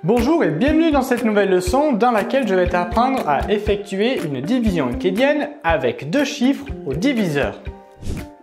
Bonjour et bienvenue dans cette nouvelle leçon dans laquelle je vais t'apprendre à effectuer une division euclidienne avec deux chiffres au diviseur.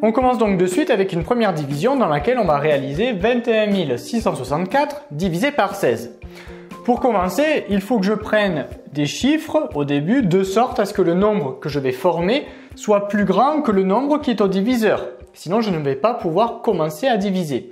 On commence donc de suite avec une première division dans laquelle on va réaliser 21 664 divisé par 16. Pour commencer, il faut que je prenne des chiffres au début de sorte à ce que le nombre que je vais former soit plus grand que le nombre qui est au diviseur. Sinon, je ne vais pas pouvoir commencer à diviser.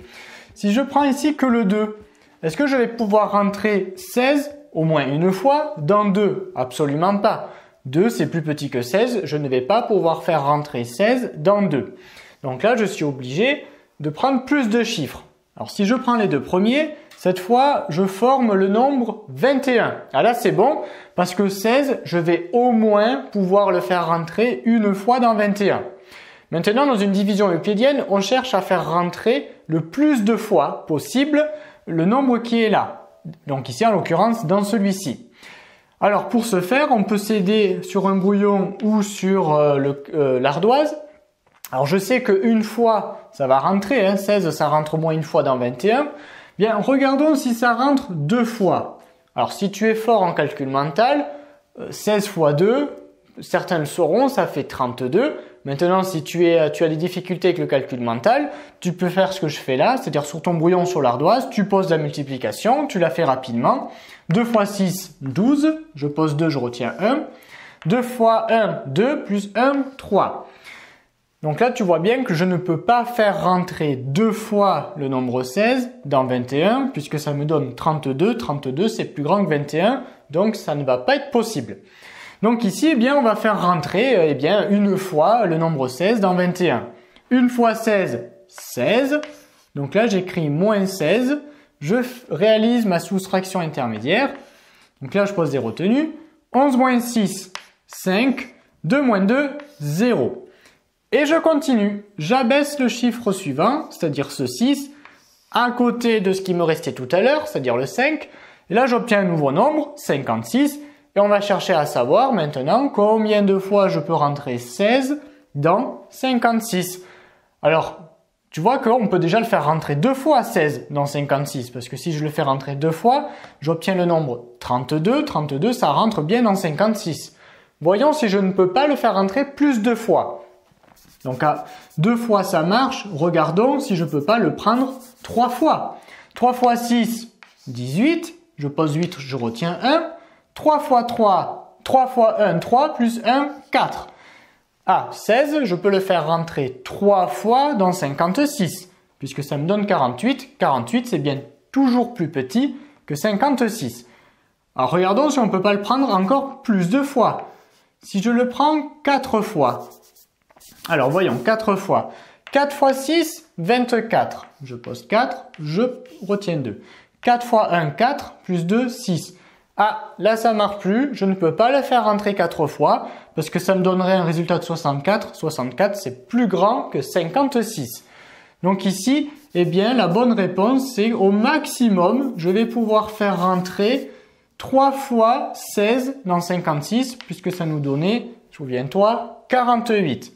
Si je prends ici que le 2, est-ce que je vais pouvoir rentrer 16 au moins une fois dans 2? Absolument pas. 2, c'est plus petit que 16. Je ne vais pas pouvoir faire rentrer 16 dans 2. Donc là, je suis obligé de prendre plus de chiffres. Alors si je prends les deux premiers, cette fois, je forme le nombre 21. Ah là, c'est bon parce que 16, je vais au moins pouvoir le faire rentrer une fois dans 21. Maintenant, dans une division euclidienne, on cherche à faire rentrer le plus de fois possible le nombre qui est là. Donc ici, en l'occurrence, dans celui-ci. Alors pour ce faire, on peut s'aider sur un brouillon ou sur l'ardoise. Alors je sais qu'une fois, ça va rentrer, 16, ça rentre au moins une fois dans 21. Bien, regardons si ça rentre deux fois. Alors si tu es fort en calcul mental, 16 fois 2, certains le sauront, ça fait 32. Maintenant, si tu as des difficultés avec le calcul mental, tu peux faire ce que je fais là, c'est-à-dire sur ton brouillon sur l'ardoise, tu poses la multiplication, tu la fais rapidement. 2 fois 6, 12. Je pose 2, je retiens 1. 2 fois 1, 2, plus 1, 3. Donc là, tu vois bien que je ne peux pas faire rentrer deux fois le nombre 16 dans 21, puisque ça me donne 32. 32, c'est plus grand que 21, donc ça ne va pas être possible. Donc ici, eh bien, on va faire rentrer une fois le nombre 16 dans 21. 1 fois 16, 16. Donc là, j'écris moins 16. Je réalise ma soustraction intermédiaire. Donc là, je pose des retenues. 11 moins 6, 5. 2 moins 2, 0. Et je continue. J'abaisse le chiffre suivant, c'est-à-dire ce 6, à côté de ce qui me restait tout à l'heure, c'est-à-dire le 5. Et là, j'obtiens un nouveau nombre, 56. Et on va chercher à savoir maintenant combien de fois je peux rentrer 16 dans 56. Alors, tu vois qu'on peut déjà le faire rentrer deux fois 16 dans 56. Parce que si je le fais rentrer deux fois, j'obtiens le nombre 32. 32, ça rentre bien dans 56. Voyons si je ne peux pas le faire rentrer plus de fois. Donc à deux fois ça marche. Regardons si je ne peux pas le prendre trois fois. 3 fois 6, 18. Je pose 8, je retiens 1. 3 fois 3, 3 fois 1, 3, plus 1, 4. Ah, 16, je peux le faire rentrer 3 fois dans 56, puisque ça me donne 48. 48, c'est bien toujours plus petit que 56. Alors regardons si on ne peut pas le prendre encore plus de fois. Si je le prends 4 fois. Alors voyons, 4 fois. 4 fois 6, 24. Je pose 4, je retiens 2. 4 fois 1, 4, plus 2, 6. Ah, là ça ne marche plus, je ne peux pas le faire rentrer 4 fois parce que ça me donnerait un résultat de 64. 64 c'est plus grand que 56. Donc ici, eh bien la bonne réponse c'est au maximum, je vais pouvoir faire rentrer 3 fois 16 dans 56 puisque ça nous donnait, souviens-toi, 48.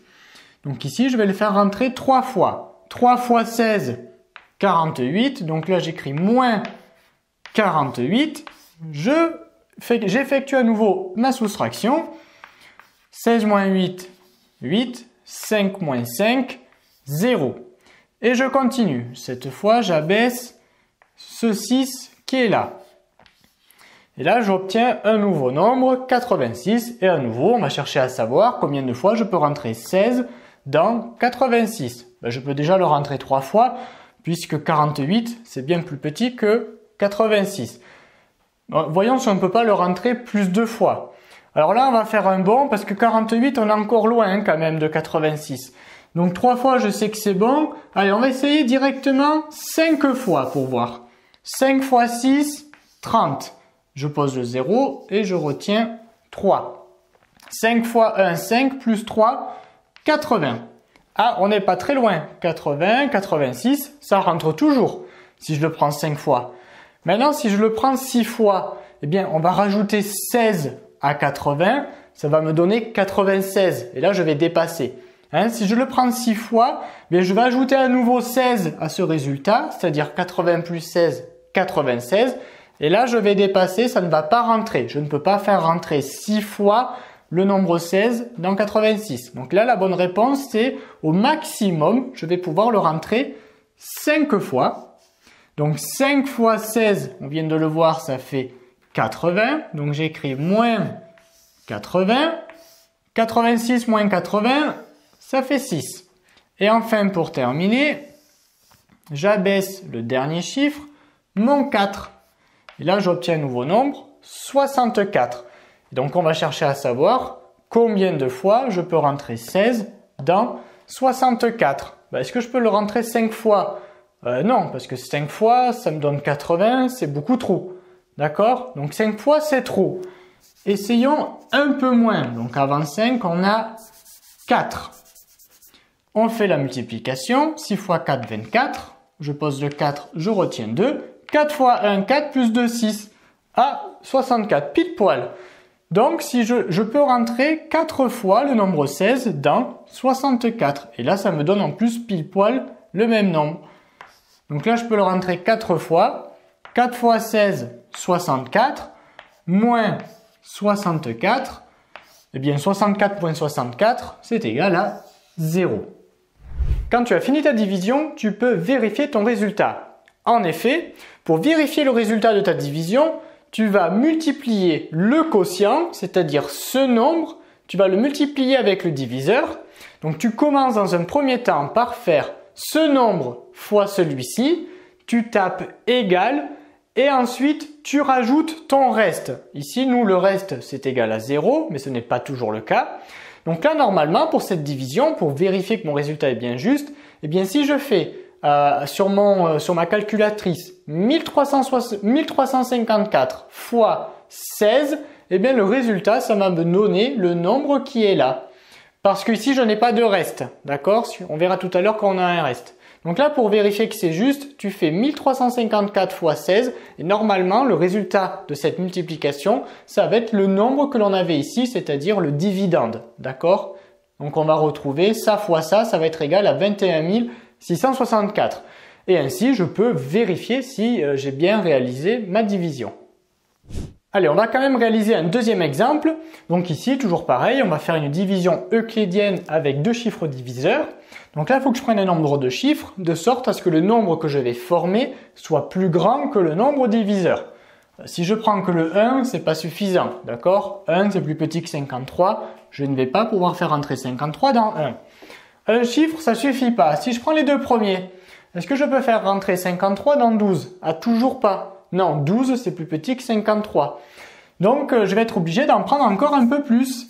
Donc ici je vais le faire rentrer 3 fois. 3 fois 16, 48, donc là j'écris moins 48. J'effectue à nouveau ma soustraction. 16 moins 8, 8. 5 moins 5, 0. Et je continue. Cette fois, j'abaisse ce 6 qui est là. Et là, j'obtiens un nouveau nombre, 86. Et à nouveau, on va chercher à savoir combien de fois je peux rentrer 16 dans 86. Je peux déjà le rentrer 3 fois, puisque 48, c'est bien plus petit que 86. Voyons si on ne peut pas le rentrer plus de fois. Alors là, on va faire un bond parce que 48, on est encore loin quand même de 86. Donc 3 fois, je sais que c'est bon. Allez, on va essayer directement 5 fois pour voir. 5 fois 6, 30. Je pose le 0 et je retiens 3. 5 fois 1, 5 plus 3, 80. Ah, on n'est pas très loin. 80, 86, ça rentre toujours si je le prends 5 fois. Maintenant, si je le prends 6 fois, eh bien, on va rajouter 16 à 80. Ça va me donner 96. Et là, je vais dépasser. Si je le prends 6 fois, eh bien, je vais ajouter à nouveau 16 à ce résultat, c'est-à-dire 80 plus 16, 96. Et là, je vais dépasser, ça ne va pas rentrer. Je ne peux pas faire rentrer 6 fois le nombre 16 dans 86. Donc là, la bonne réponse, c'est au maximum, je vais pouvoir le rentrer 5 fois. Donc 5 fois 16, on vient de le voir, ça fait 80. Donc j'écris moins 80. 86 moins 80, ça fait 6. Et enfin, pour terminer, j'abaisse le dernier chiffre, mon 4. Et là, j'obtiens un nouveau nombre, 64. Et donc, on va chercher à savoir combien de fois je peux rentrer 16 dans 64. Est-ce que je peux le rentrer 5 fois? Non, parce que 5 fois, ça me donne 80, c'est beaucoup trop. D'accord? Donc 5 fois, c'est trop. Essayons un peu moins. Donc avant 5, on a 4. On fait la multiplication. 6 fois 4, 24. Je pose le 4, je retiens 2. 4 fois 1, 4 plus 2, 6. Ah, 64, pile poil. Donc si je peux rentrer 4 fois le nombre 16 dans 64. Et là, ça me donne en plus pile poil le même nombre. Donc là, je peux le rentrer 4 fois. 4 fois 16, 64. Moins 64. Eh bien, 64.64, c'est égal à 0. Quand tu as fini ta division, tu peux vérifier ton résultat. En effet, pour vérifier le résultat de ta division, tu vas multiplier le quotient, c'est-à-dire ce nombre, tu vas le multiplier avec le diviseur. Donc tu commences dans un premier temps par faire ce nombre fois celui-ci, tu tapes égal et ensuite tu rajoutes ton reste. Ici, nous, le reste, c'est égal à 0, mais ce n'est pas toujours le cas. Donc là, normalement, pour cette division, pour vérifier que mon résultat est bien juste, eh bien si je fais sur ma calculatrice 1354 fois 16, eh bien le résultat, ça va me donner le nombre qui est là. Parce qu'ici, je n'ai pas de reste, d'accord? On verra tout à l'heure quand on a un reste. Donc là, pour vérifier que c'est juste, tu fais 1354 fois 16 et normalement, le résultat de cette multiplication, ça va être le nombre que l'on avait ici, c'est-à-dire le dividende, d'accord? Donc on va retrouver ça fois ça va être égal à 21 664. Et ainsi, je peux vérifier si j'ai bien réalisé ma division. Allez, on va quand même réaliser un deuxième exemple. Donc ici, toujours pareil, on va faire une division euclidienne avec deux chiffres diviseurs. Donc là, il faut que je prenne un nombre de chiffres de sorte à ce que le nombre que je vais former soit plus grand que le nombre diviseur. Si je prends que le 1, c'est pas suffisant, d'accord? 1, c'est plus petit que 53. Je ne vais pas pouvoir faire entrer 53 dans 1. Un chiffre, ça suffit pas. Si je prends les deux premiers, est-ce que je peux faire rentrer 53 dans 12? Ah, toujours pas. Non, 12, c'est plus petit que 53. Donc, je vais être obligé d'en prendre encore un peu plus.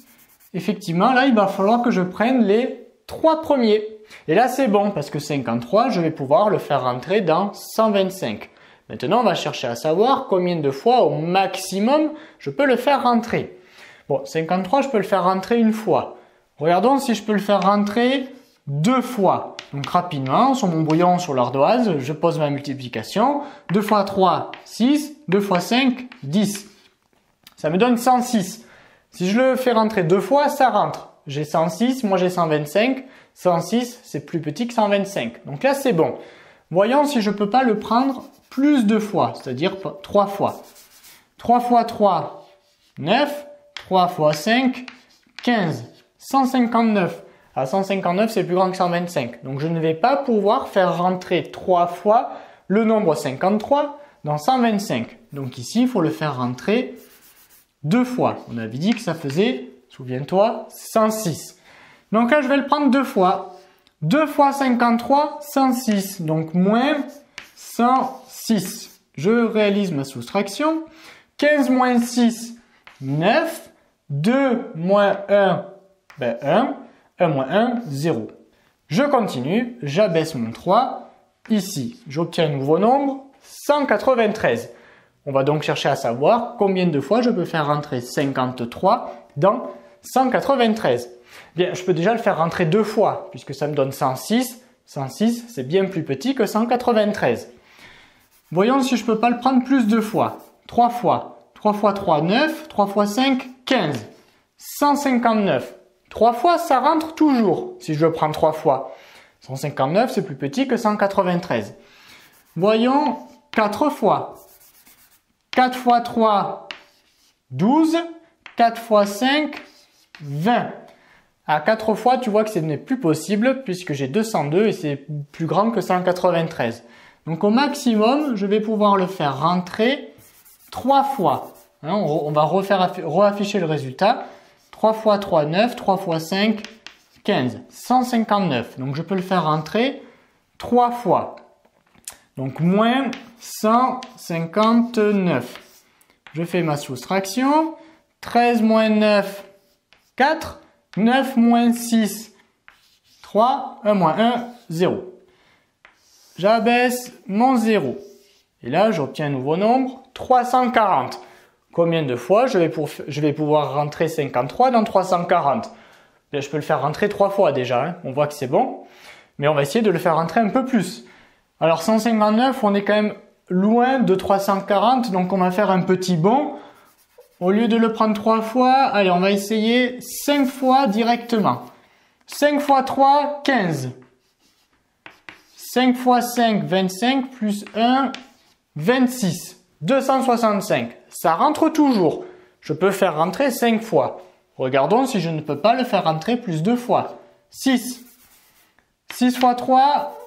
Effectivement, là, il va falloir que je prenne les 3 premiers. Et là, c'est bon, parce que 53, je vais pouvoir le faire rentrer dans 125. Maintenant, on va chercher à savoir combien de fois au maximum je peux le faire rentrer. Bon, 53, je peux le faire rentrer une fois. Regardons si je peux le faire rentrer 2 fois. Donc rapidement, sur mon brouillon, sur l'ardoise, je pose ma multiplication. 2 fois 3, 6. 2 fois 5, 10. Ça me donne 106. Si je le fais rentrer 2 fois, ça rentre. J'ai 106, moi j'ai 125. 106, c'est plus petit que 125. Donc là, c'est bon. Voyons si je ne peux pas le prendre plus de fois, c'est-à-dire 3 fois. 3 fois 3, 9. 3 fois 5, 15. 159. À 159, c'est plus grand que 125. Donc, je ne vais pas pouvoir faire rentrer 3 fois le nombre 53 dans 125. Donc ici, il faut le faire rentrer 2 fois. On avait dit que ça faisait, souviens-toi, 106. Donc là, je vais le prendre 2 fois. 2 fois 53, 106. Donc moins 106. Je réalise ma soustraction. 15 moins 6, 9. 2 moins 1, 1. 1 moins 1, 0. Je continue, j'abaisse mon 3. Ici, j'obtiens un nouveau nombre, 193. On va donc chercher à savoir combien de fois je peux faire rentrer 53 dans 193. Bien, je peux déjà le faire rentrer 2 fois, puisque ça me donne 106. 106, c'est bien plus petit que 193. Voyons si je ne peux pas le prendre plus de fois. 3 fois. 3 fois 3, 9. 3 fois 5, 15. 159. 3 fois, ça rentre toujours, si je le prends 3 fois. 159, c'est plus petit que 193. Voyons 4 fois. 4 x 3, 12. 4 x 5, 20. À 4 fois, tu vois que ce n'est plus possible puisque j'ai 202 et c'est plus grand que 193. Donc au maximum, je vais pouvoir le faire rentrer 3 fois. Hein, on va reafficher le résultat. 3 x 3, 9. 3 x 5, 15. 159. Donc je peux le faire rentrer 3 fois. Donc moins 159. Je fais ma soustraction. 13 moins 9, 4. 9 moins 6, 3. 1 moins 1, 0. J'abaisse mon 0. Et là, j'obtiens un nouveau nombre, 340. Combien de fois je vais pouvoir rentrer 53 dans 340? Bien, je peux le faire rentrer 3 fois déjà. Hein. On voit que c'est bon. Mais on va essayer de le faire rentrer un peu plus. Alors 159, on est quand même loin de 340. Donc on va faire un petit bond. Au lieu de le prendre 3 fois, allez, on va essayer 5 fois directement. 5 x 3, 15. 5 x 5, 25, plus 1, 26. 265. Ça rentre toujours. Je peux faire rentrer 5 fois. Regardons si je ne peux pas le faire rentrer plus 2 fois. 6. 6 x 3,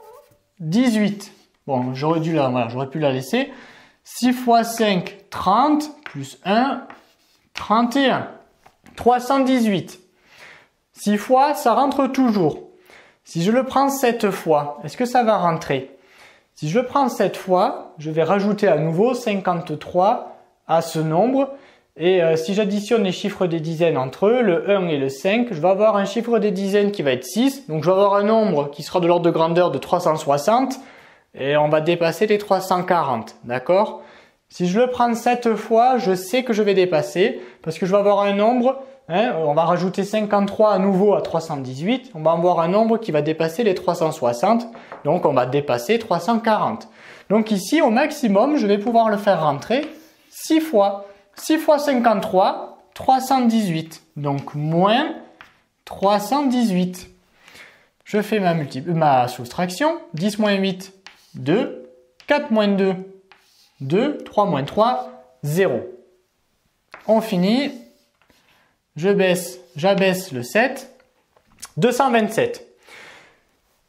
18. Bon, j'aurais pu la laisser. 6 x 5, 30, plus 1, 31. 318. 6 fois, ça rentre toujours. Si je le prends 7 fois, est-ce que ça va rentrer? Si je le prends 7 fois, je vais rajouter à nouveau 53 à ce nombre. Et si j'additionne les chiffres des dizaines entre eux, le 1 et le 5, je vais avoir un chiffre des dizaines qui va être 6. Donc je vais avoir un nombre qui sera de l'ordre de grandeur de 360. Et on va dépasser les 340. D'accord? Si je le prends 7 fois, je sais que je vais dépasser. Parce que je vais avoir un nombre, hein, on va rajouter 53 à nouveau à 318. On va avoir un nombre qui va dépasser les 360. Donc on va dépasser 340. Donc ici, au maximum, je vais pouvoir le faire rentrer 6 fois. 6 fois 53, 318. Donc moins 318. Je fais ma soustraction. 10 moins 8, 2. 4 moins 2, 2. 3 moins 3, 0. On finit. J'abaisse le 7. 227.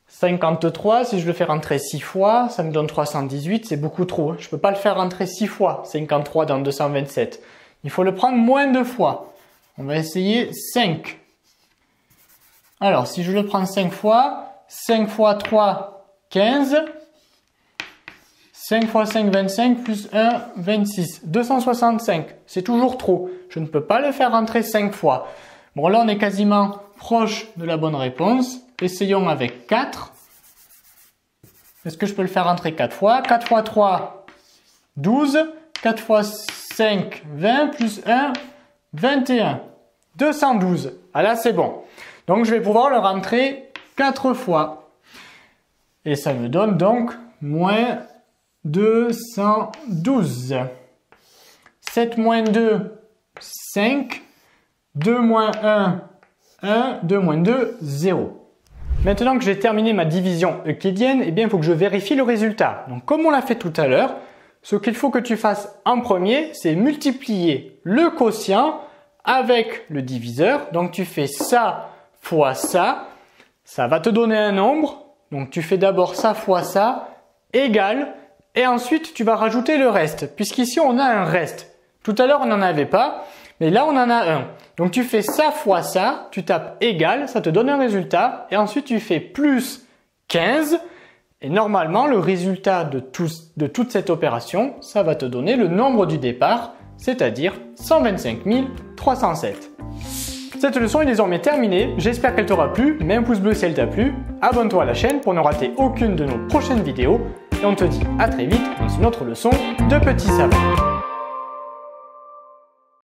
53, si je le fais rentrer 6 fois, ça me donne 318, c'est beaucoup trop. Je ne peux pas le faire rentrer 6 fois, 53 dans 227. Il faut le prendre moins de fois. On va essayer 5. Alors, si je le prends 5 fois, 5 fois 3, 15. 5 fois 5, 25, plus 1, 26. 265, c'est toujours trop. Je ne peux pas le faire rentrer 5 fois. Bon, là, on est quasiment proche de la bonne réponse. Essayons avec 4. Est-ce que je peux le faire rentrer 4 fois? 4 fois 3, 12. 4 fois 5, 20, plus 1, 21. 212. Ah là, c'est bon. Donc, je vais pouvoir le rentrer 4 fois. Et ça me donne donc moins 212. 7 moins 2, 5. 2 moins 1, 1. 2 moins 2, 0. Maintenant que j'ai terminé ma division euclidienne, eh bien, il faut que je vérifie le résultat. Donc, comme on l'a fait tout à l'heure, ce qu'il faut que tu fasses en premier, c'est multiplier le quotient avec le diviseur. Donc, tu fais ça fois ça. Ça va te donner un nombre. Donc, tu fais d'abord ça fois ça, égal. Et ensuite, tu vas rajouter le reste. Puisqu'ici, on a un reste. Tout à l'heure, on n'en avait pas. Mais là, on en a un. Donc, tu fais ça fois ça, tu tapes égal, ça te donne un résultat. Et ensuite, tu fais plus 15. Et normalement, le résultat de toute cette opération, ça va te donner le nombre du départ, c'est-à-dire 125 307. Cette leçon est désormais terminée. J'espère qu'elle t'aura plu. Mets un pouce bleu si elle t'a plu. Abonne-toi à la chaîne pour ne rater aucune de nos prochaines vidéos. Et on te dit à très vite dans une autre leçon de petits savants.